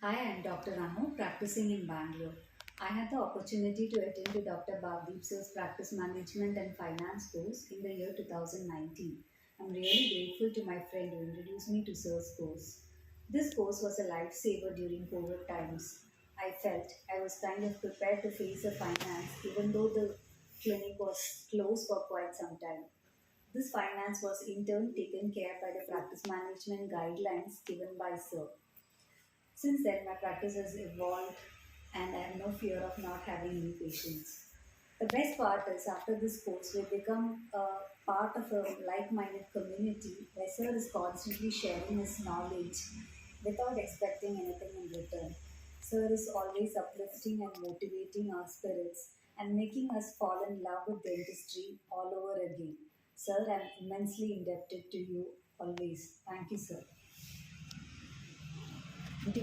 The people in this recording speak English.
Hi, I'm Dr. Anu, practicing in Bangalore. I had the opportunity to attend to Dr. Bhavdeep Sir's practice management and finance course in the year 2019. I'm really grateful to my friend who introduced me to Sir's course. This course was a lifesaver during COVID times. I felt I was kind of prepared to face the finance even though the clinic was closed for quite some time. This finance was in turn taken care by the practice management guidelines given by Sir. Since then, my practice has evolved and I have no fear of not having any patients. The best part is, after this course, we become a part of a like minded community where Sir is constantly sharing his knowledge without expecting anything in return. Sir is always uplifting and motivating our spirits and making us fall in love with dentistry all over again. Sir, I'm immensely indebted to you always. Thank you, sir.